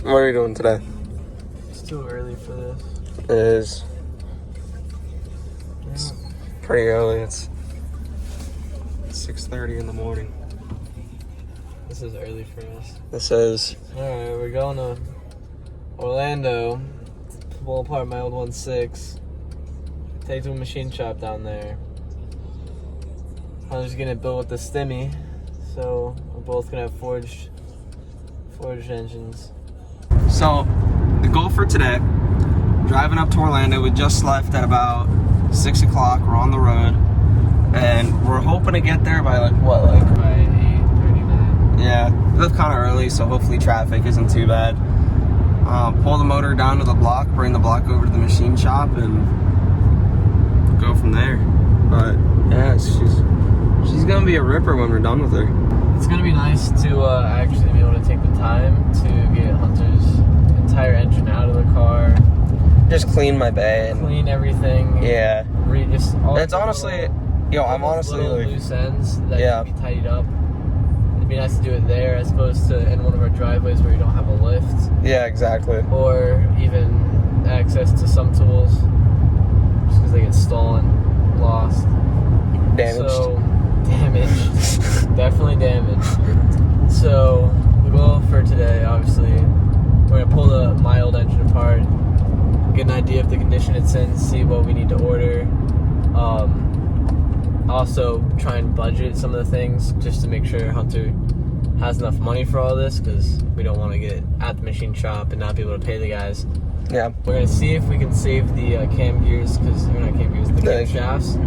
What are you doing today? It's too early for this. It is. Yeah. It's pretty early. It's 6:30 in the morning. This is early for us. This is. Alright, we're going to Orlando to pull apart my old 1.6. Take to a machine shop down there. I'm just gonna build with the Stimmy, so we're both gonna have forged engines. So, the goal for today, driving up to Orlando, we just left at about 6 o'clock. We're on the road, and we're hoping to get there by By 8:39. Yeah, it's kind of early, so hopefully traffic isn't too bad. Pull the motor down to the block, bring the block over to the machine shop, and go from there. But yeah, she's gonna be a ripper when we're done with her. It's gonna be nice to actually be able to take the time to get Hunter's entire engine out of the car, Just clean my bay and clean everything. yeah. Just all It's the honestly, I'm honestly like, loose ends that Yeah. can be tidied up. It'd be nice to do it there as opposed to in one of our driveways where you don't have a lift, yeah, exactly. or even access to some tools just because they get stolen, lost, Damaged. So damaged, definitely damaged. So the goal for today, obviously, we're gonna pull the mild engine apart, get an idea of the condition it's in, see what we need to order. Also try and budget some of the things just to make sure Hunter has enough money for all this, because we don't want to get at the machine shop and not be able to pay the guys. Yeah. We're gonna see if we can save the cam gears, because they're not cam gears, the cam shafts,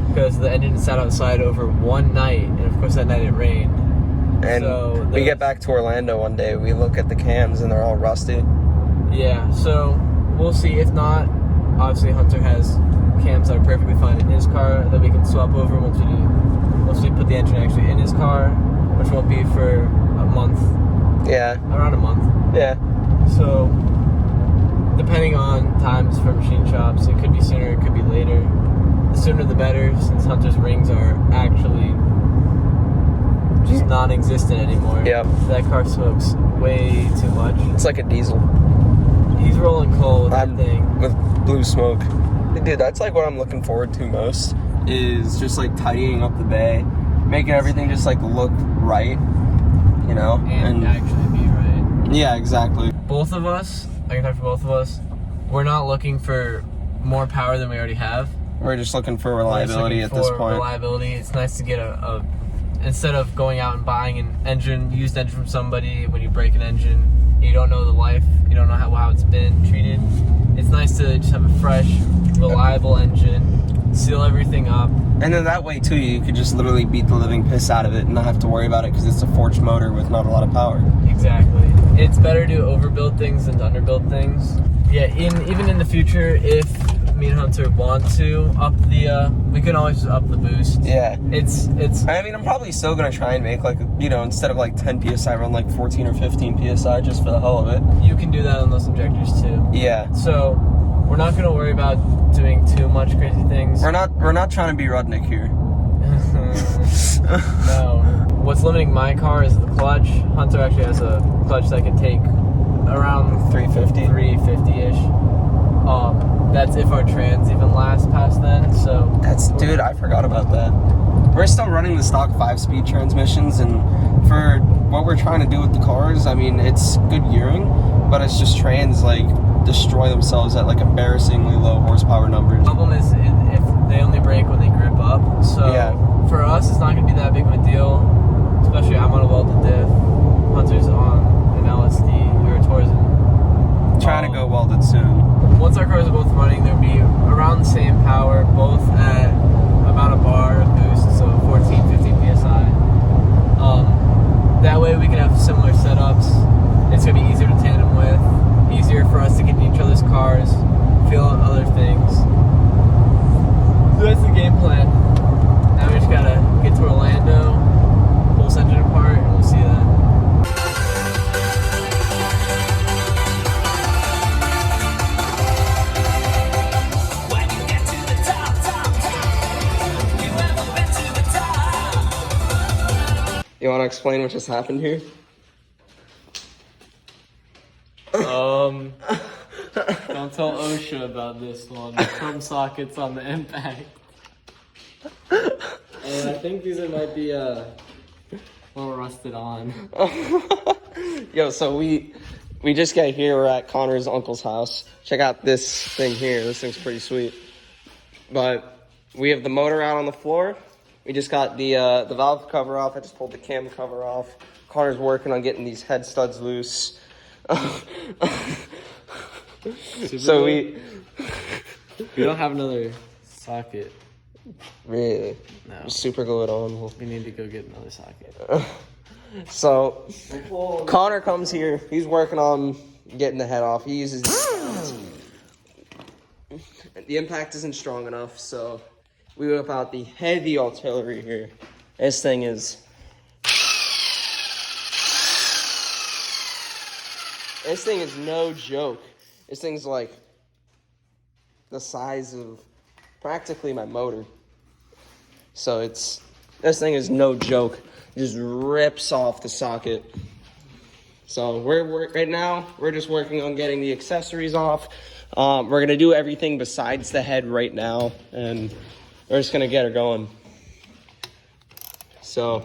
because the engine sat outside over one night, and of course that night it rained. And So we get back to Orlando one day, we look at the cams and they're all rusty. Yeah, so we'll see. If not, obviously Hunter has cams that are perfectly fine in his car that we can swap over once we put the engine actually in his car, which won't be for a month. Yeah. Around a month. Yeah. So depending on times for machine shops, it could be sooner, it could be later. The sooner the better, since Hunter's rings are actually just non-existent anymore. Yep. That car smokes way too much. It's like a diesel. He's rolling coal with that thing. With blue smoke. Dude, that's like what I'm looking forward to most, is just like tidying up the bay, making everything just like look right, you know? And actually be right. Yeah, exactly. Both of us, I can talk for both of us, we're not looking for more power than we already have. We're just looking for reliability at this point. Reliability. It's nice to get a instead of going out and buying an used engine from somebody. When you break an engine, you don't know the life, you don't know how it's been treated. It's nice to just have a fresh, reliable engine, seal everything up. And then that way too, you could just literally beat the living piss out of it and not have to worry about it because it's a forged motor with not a lot of power. Exactly. It's better to overbuild things than to underbuild things. Yeah, even in the future, if me and Hunter want to up the, we can always just up the boost. Yeah. It's. I mean, I'm probably still gonna try and make like, instead of like 10 psi, run like 14 or 15 psi just for the hell of it. You can do that on those injectors too. Yeah. So we're not gonna worry about doing too much crazy things. We're not trying to be Rudnick here. No. What's limiting my car is the clutch. Hunter actually has a clutch that can take around 350-ish. That's if our trans even lasts past then. So Dude, I forgot about that. We're still running the stock 5-speed transmissions, and for what we're trying to do with the cars, I mean, it's good gearing, but it's just trans like destroy themselves at like embarrassingly low horsepower numbers. The problem is if they only brake when they grip up. So Yeah. for us, it's not going to be that big of a deal. Especially I'm on a welded diff. Hunter's on an LSD or a Torsen. Trying to go welded soon. Once our cars are both running, they'll be around the same power, both at about a bar of boost, so 14-15 psi. That way we can have similar setups. It's going to be easier to tandem with, easier for us to get in each other's cars, feel other things. So that's the game plan. Now we just got to get to Orlando, pull this engine apart, and we'll see you then. You want to explain what just happened here? Don't tell OSHA about this one. The drum sockets on the impact. And I think these might be a little rusted on. Yo, so we just got here. We're at Connor's uncle's house. Check out this thing here. This thing's pretty sweet. But we have the motor out on the floor. We just got the valve cover off. I just pulled the cam cover off. Connor's working on getting these head studs loose. So we don't have another socket. Really? No. Just super glue it on. We need to go get another socket. So Connor comes here. He's working on getting the head off. He uses the impact isn't strong enough, so we whip out the heavy artillery here. This thing is no joke. This thing's like the size of practically my motor. So this thing is no joke. It just rips off the socket. So we're right now we're just working on getting the accessories off. We're gonna do everything besides the head right now, and we're just gonna get her going. So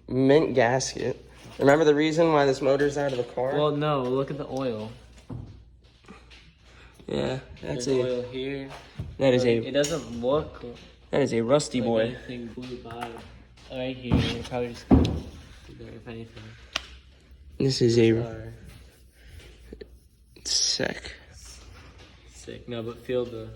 mint gasket. Remember the reason why this motor's out of the car? Well, no, look at the oil. Yeah, that's There's oil here. That is It doesn't look that is a rusty like boy. anything blew by. Right here, it probably just there if anything. This is a Or sick. sick. No, but feel the.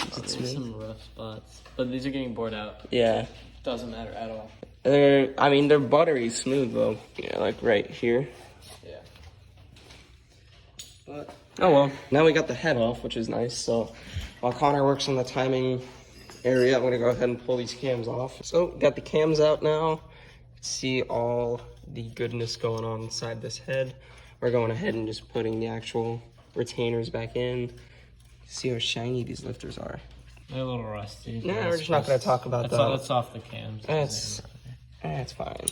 It's There's some rough spots, but these are getting bored out. Yeah. Doesn't matter at all. They're buttery smooth though. Yeah, like right here. Yeah. But Oh well. Now we got the head off, which is nice. So while Connor works on the timing area, I'm gonna go ahead and pull these cams off. So got the cams out now. See all the goodness going on inside this head. We're going ahead and just putting the actual retainers back in. See how shiny these lifters are. they're a little rusty. Nah, we're just not gonna talk about that. That's off the cams. That's fine.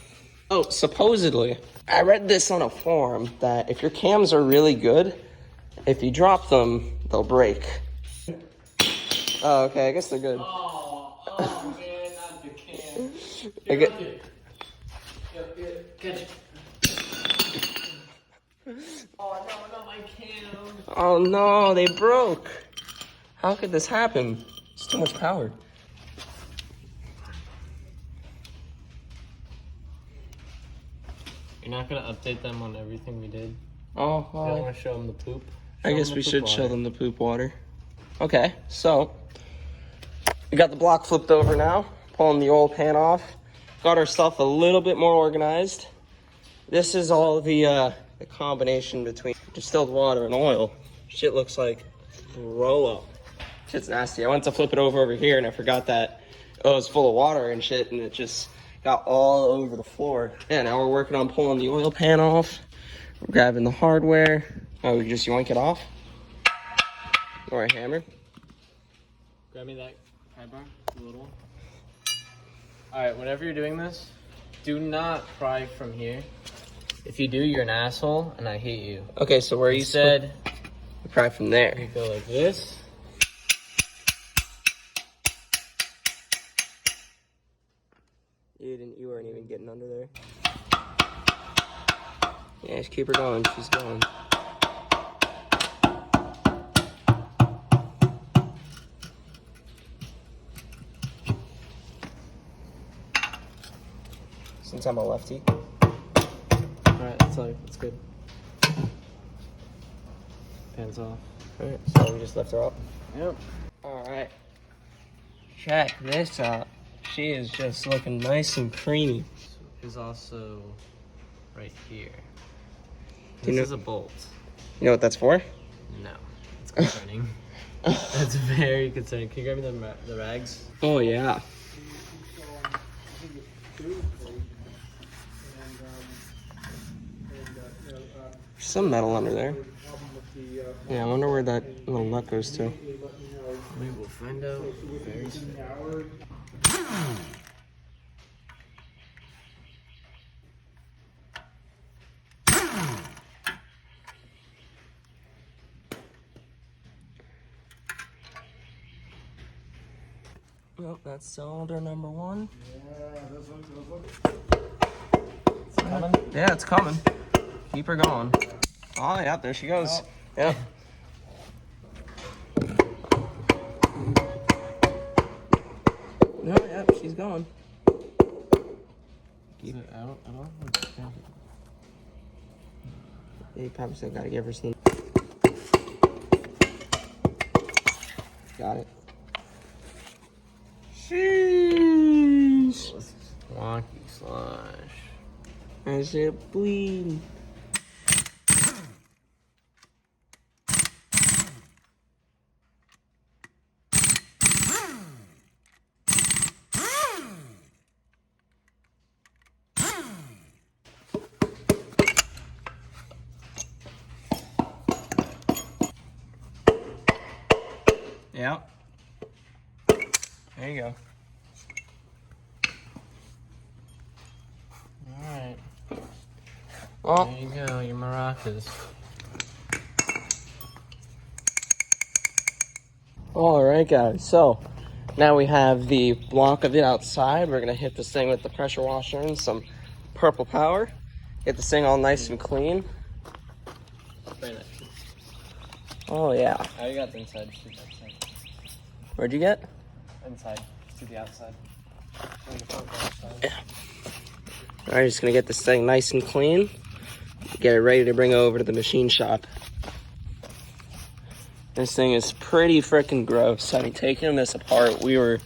Oh, supposedly, I read this on a forum that if your cams are really good, if you drop them, they'll break. Oh, okay, I guess they're good. Oh man, not the cam. I get- Catch it. Oh no, not my cam. Oh no, they broke. How could this happen? It's too much power. You're not gonna update them on everything we did? Oh, You don't well, want to show them the poop? I guess we should show them the poop water. Okay, so we got the block flipped over now. Pulling the oil pan off. Got our stuff a little bit more organized. This is all the combination between distilled water and oil. Shit looks like throw up. Shit's nasty. I went to flip it over here and I forgot that it was full of water and shit, and it just got all over the floor. Yeah, now we're working on pulling the oil pan off. We're grabbing the hardware. Oh, we just yoink it off. Or a hammer. Grab me that pry bar, the little one. Alright, whenever you're doing this, do not pry from here. If you do, you're an asshole, and I hate you. Okay, so where you said, pry from there. you go like this. You weren't even getting under there. Yeah, just keep her going. She's going. Since I'm a lefty. Alright, that's good. Hands off. Alright, so we just lift her up. Yep. Alright. Check this out. She is just looking nice and creamy. Is also right here. Do you This know- is a bolt. You know what that's for? No. It's concerning. That's very concerning. Can you grab me the rags? Oh, yeah. There's some metal under there. Yeah, I wonder where that little nut goes to. We will find out very soon. Well, that's cylinder number 1. It's coming? Yeah, it's coming. Keep her going. Oh, yeah, there she goes. Yeah. No, yeah, she's going. Is it out at all? Yeah, you probably still gotta give her some. Got it. Sheesh. Wonky slush. As it bleed. Yeah. There you go. Alright. Well, There you go, your maracas. alright guys, so now we have the block of it outside. We're gonna hit this thing with the pressure washer and some purple power. Get this thing all nice and clean. Very nice. Oh yeah. I already got the inside. Just do the outside. Where'd you get? Inside. Just do the outside. Yeah. Alright, just gonna get this thing nice and clean. Get it ready to bring over to the machine shop. This thing is pretty freaking gross. I mean, taking this apart, we were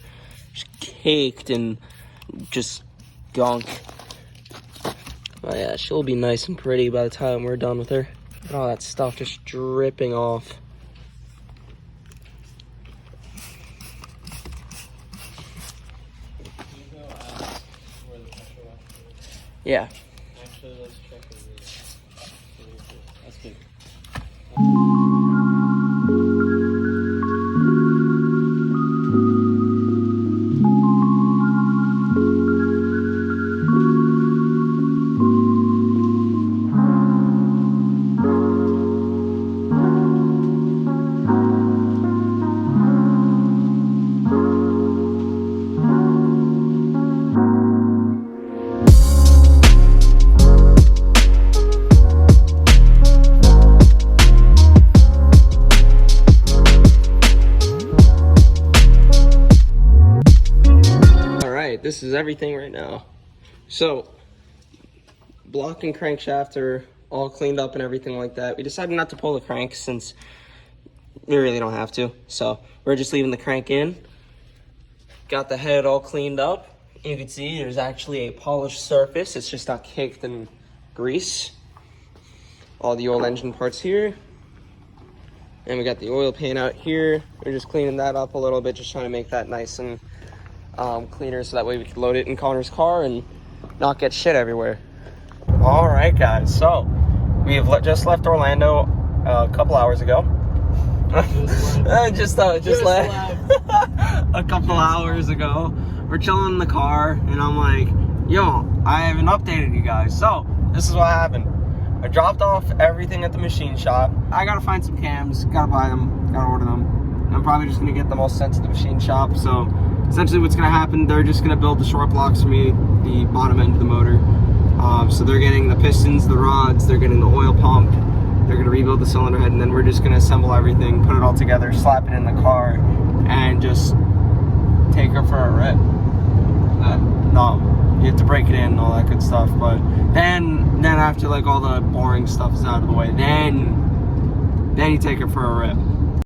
just caked in just gunk. But yeah, she'll be nice and pretty by the time we're done with her. Look at all that stuff just dripping off. Can you go ask where the pressure washer is? Yeah. Actually, let's check it. That's good. This is everything right now. So, block and crankshaft are all cleaned up and everything like that. We decided not to pull the crank since we really don't have to. So, we're just leaving the crank in. Got the head all cleaned up. You can see there's actually a polished surface. It's just not caked in grease. All the old engine parts here. And we got the oil pan out here. We're just cleaning that up a little bit, just trying to make that nice and cleaner so that way we can load it in Connor's car and not get shit everywhere. All right, guys. So we have just left Orlando a couple hours ago. just left a couple hours ago. We're chilling in the car, and I'm like, yo, I haven't updated you guys. So this is what happened. I dropped off everything at the machine shop. I gotta find some cams, gotta buy them, gotta order them. I'm probably just gonna get them all sent to the machine shop. So essentially what's gonna happen, they're just gonna build the short blocks for me, the bottom end of the motor. So they're getting the pistons, the rods, they're getting the oil pump, they're gonna rebuild the cylinder head, and then we're just gonna assemble everything, put it all together, slap it in the car, and just take her for a rip. No, you have to break it in and all that good stuff, but then after like all the boring stuff is out of the way, then you take her for a rip.